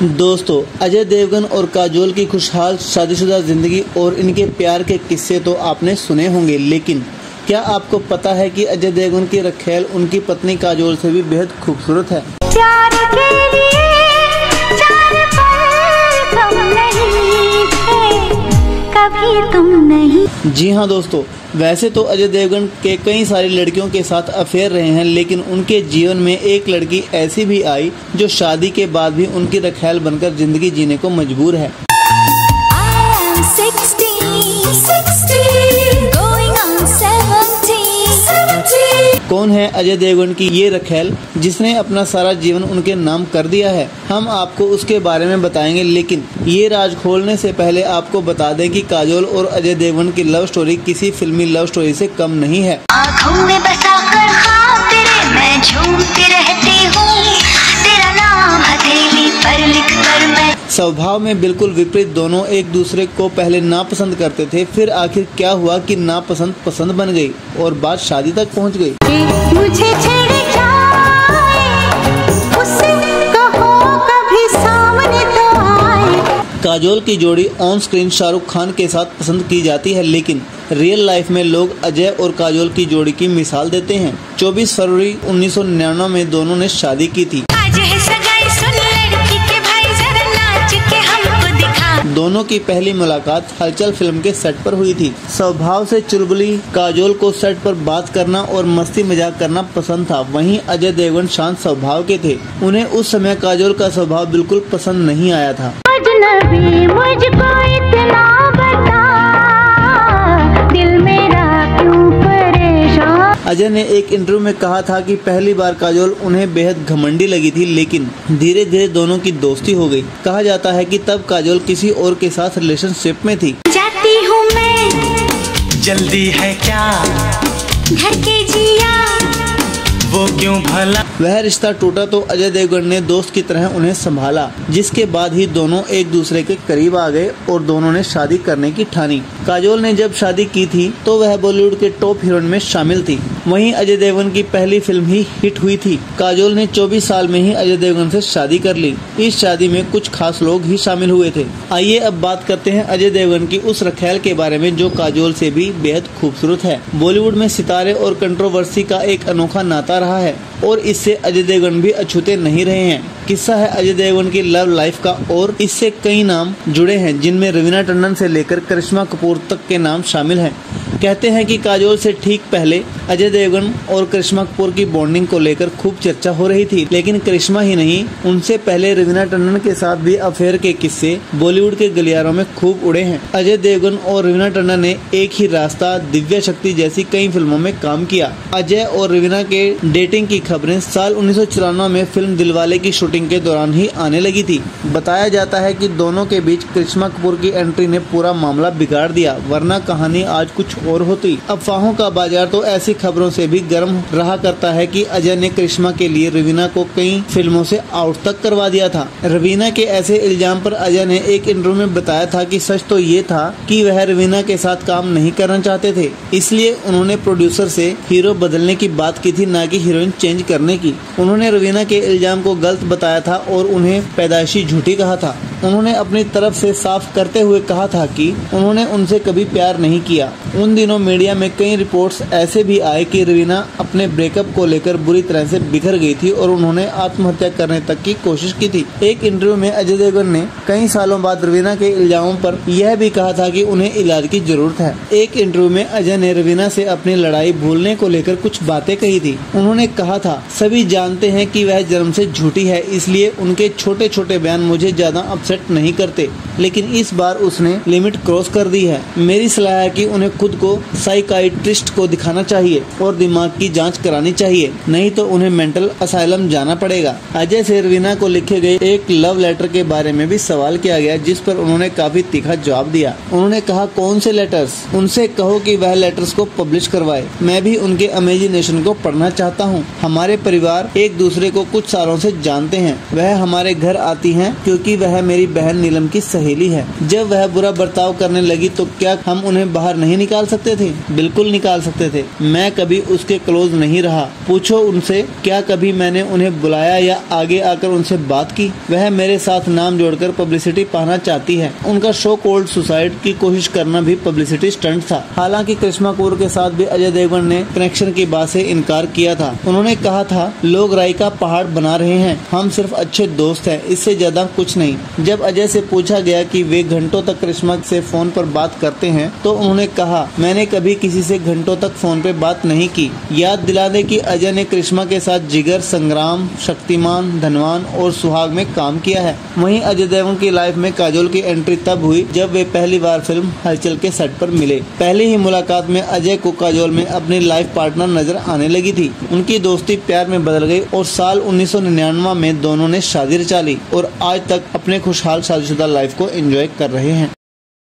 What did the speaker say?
दोस्तों, अजय देवगन और काजोल की खुशहाल शादीशुदा जिंदगी और इनके प्यार के किस्से तो आपने सुने होंगे, लेकिन क्या आपको पता है कि अजय देवगन की रखेल उनकी पत्नी काजोल से भी बेहद खूबसूरत है। प्यार के लिए चार पल कम नहीं थे, कभी तुम नहीं। जी हाँ दोस्तों, वैसे तो अजय देवगन के कई सारी लड़कियों के साथ अफेयर रहे हैं, लेकिन उनके जीवन में एक लड़की ऐसी भी आई जो शादी के बाद भी उनकी रखेल बनकर जिंदगी जीने को मजबूर है। कौन है अजय देवगन की ये रखेल जिसने अपना सारा जीवन उनके नाम कर दिया है? हम आपको उसके बारे में बताएंगे, लेकिन ये राज खोलने से पहले आपको बता दें कि काजोल और अजय देवगन की लव स्टोरी किसी फिल्मी लव स्टोरी से कम नहीं है। आँखों में बसाकर खातिरे मैं झूमती रहती हूँ, तेरा नाम हथेली पर लिखकर मैं। स्वभाव में बिल्कुल विपरीत दोनों एक दूसरे को पहले नापसंद करते थे, फिर आखिर क्या हुआ कि नापसंद पसंद बन गई और बात शादी तक पहुंच गई। मुझे छेड़े जाए, उससे कहो कभी सामने तो आए। काजोल की जोड़ी ऑन स्क्रीन शाहरुख खान के साथ पसंद की जाती है, लेकिन रियल लाइफ में लोग अजय और काजोल की जोड़ी की मिसाल देते हैं। 24 फरवरी 1999 में दोनों ने शादी की थी। दोनों की पहली मुलाकात हलचल फिल्म के सेट पर हुई थी। स्वभाव से चुलबुली काजोल को सेट पर बात करना और मस्ती मजाक करना पसंद था, वहीं अजय देवगन शांत स्वभाव के थे। उन्हें उस समय काजोल का स्वभाव बिल्कुल पसंद नहीं आया था। अजनबी मुझको इतना बता, दिल मेरा क्यों परेशान। अजय ने एक इंटरव्यू में कहा था कि पहली बार काजोल उन्हें बेहद घमंडी लगी थी, लेकिन धीरे धीरे दोनों की दोस्ती हो गई। कहा जाता है कि तब काजोल किसी और के साथ रिलेशनशिप में थी। जाती हूँ मैं, जल्दी है क्या घर के जिया, वो क्यों भला। वह रिश्ता टूटा तो अजय देवगन ने दोस्त की तरह उन्हें संभाला, जिसके बाद ही दोनों एक दूसरे के करीब आ गए और दोनों ने शादी करने की ठानी। काजोल ने जब शादी की थी तो वह बॉलीवुड के टॉप हीरोइन में शामिल थी, वहीं अजय देवगन की पहली फिल्म ही हिट हुई थी। काजोल ने 24 साल में ही अजय देवगन से शादी कर ली। इस शादी में कुछ खास लोग ही शामिल हुए थे। आइए अब बात करते हैं अजय देवगन की उस रखेल के बारे में जो काजोल से भी बेहद खूबसूरत है। बॉलीवुड में सितारे और कंट्रोवर्सी का एक अनोखा नाता रहा है और इससे अजय देवगन भी अछूते नहीं रहे हैं। किस्सा है अजय देवगन की लव लाइफ का और इससे कई नाम जुड़े हैं, जिनमें रवीना टंडन से लेकर करिश्मा कपूर तक के नाम शामिल हैं। कहते हैं कि काजोल से ठीक पहले अजय देवगन और करिश्मा कपूर की बॉन्डिंग को लेकर खूब चर्चा हो रही थी, लेकिन करिश्मा ही नहीं, उनसे पहले रवीना टंडन के साथ भी अफेयर के किस्से बॉलीवुड के गलियारों में खूब उड़े हैं। अजय देवगन और रवीना टंडन ने एक ही रास्ता, दिव्य शक्ति जैसी कई फिल्मों में काम किया। अजय और रवीना के डेटिंग की खबरें साल 1994 में फिल्म दिलवाले की शूटिंग के दौरान ही आने लगी थी। बताया जाता है कि दोनों के बीच करिश्मा कपूर की एंट्री ने पूरा मामला बिगाड़ दिया, वरना कहानी आज कुछ और होती। अफवाहों का बाजार तो ऐसी खबरों से भी गर्म रहा करता है कि अजय ने करिश्मा के लिए रवीना को कई फिल्मों से आउट तक करवा दिया था। रवीना के ऐसे इल्जाम पर अजय ने एक इंटरव्यू में बताया था कि सच तो ये था कि वह रवीना के साथ काम नहीं करना चाहते थे, इसलिए उन्होंने प्रोड्यूसर से हीरो बदलने की बात की थी, न कि हीरोइन चेंज करने की। उन्होंने रवीना के इल्जाम को गलत बताया था और उन्हें पैदाइशी झूठी कहा था। उन्होंने अपनी तरफ से साफ करते हुए कहा था कि उन्होंने उनसे कभी प्यार नहीं किया। उन दिनों मीडिया में कई रिपोर्ट्स ऐसे भी आए कि रवीना अपने ब्रेकअप को लेकर बुरी तरह से बिखर गई थी और उन्होंने आत्महत्या करने तक की कोशिश की थी। एक इंटरव्यू में अजय देवगन ने कई सालों बाद रवीना के इल्जामों पर यह भी कहा था कि उन्हें इलाज की जरूरत है। एक इंटरव्यू में अजय ने रवीना से अपनी लड़ाई भूलने को लेकर कुछ बातें कही थी। उन्होंने कहा था, सभी जानते हैं कि वह जन्म से झूठी है, इसलिए उनके छोटे छोटे बयान मुझे ज्यादा अपसेट नहीं करते, लेकिन इस बार उसने लिमिट क्रॉस कर दी है। मेरी सलाह है कि उन्हें खुद को साइकाइट्रिस्ट को दिखाना चाहिए और दिमाग की जांच करानी चाहिए, नहीं तो उन्हें मेंटल असाइलम जाना पड़ेगा। अजय से रवीना को लिखे गए एक लव लेटर के बारे में भी सवाल किया गया, जिस पर उन्होंने काफी तीखा जवाब दिया। उन्होंने कहा, कौन से लेटर्स? उनसे कहो कि वह लेटर्स को पब्लिश करवाए, मैं भी उनके इमेजिनेशन को पढ़ना चाहता हूँ। हमारे परिवार एक दूसरे को कुछ सालों से जानते हैं। वह हमारे घर आती हैं क्योंकि वह मेरी बहन नीलम की सहेली है। जब वह बुरा बर्ताव करने लगी तो क्या हम उन्हें बाहर नहीं निकाल सकते थे? बिल्कुल निकाल सकते थे। मैं मैं कभी उसके क्लोज नहीं रहा। पूछो उनसे, क्या कभी मैंने उन्हें बुलाया या आगे आकर उनसे बात की? वह मेरे साथ नाम जोड़कर पब्लिसिटी पाना चाहती है। उनका शो कॉल्ड सुसाइड की कोशिश करना भी पब्लिसिटी स्टंट था। हालांकि करिश्मा कपूर के साथ भी अजय देवगन ने कनेक्शन की बात से इनकार किया था। उन्होंने कहा था, लोग राई का पहाड़ बना रहे हैं, हम सिर्फ अच्छे दोस्त हैं, इससे ज्यादा कुछ नहीं। जब अजय से पूछा गया कि वे घंटों तक करिश्मा से फोन पर बात करते हैं तो उन्होंने कहा, मैंने कभी किसी से घंटों तक फोन पे बात नहीं की। याद दिला दे कि अजय ने करिश्मा के साथ जिगर, संग्राम, शक्तिमान, धनवान और सुहाग में काम किया है। वहीं अजय देवगन की लाइफ में काजोल की एंट्री तब हुई जब वे पहली बार फिल्म हलचल के सेट पर मिले। पहली ही मुलाकात में अजय को काजोल में अपनी लाइफ पार्टनर नजर आने लगी थी। उनकी दोस्ती प्यार में बदल गई और साल 1999 में दोनों ने शादी रचा ली और आज तक अपने खुशहाल शादीशुदा लाइफ को एंजॉय कर रहे हैं।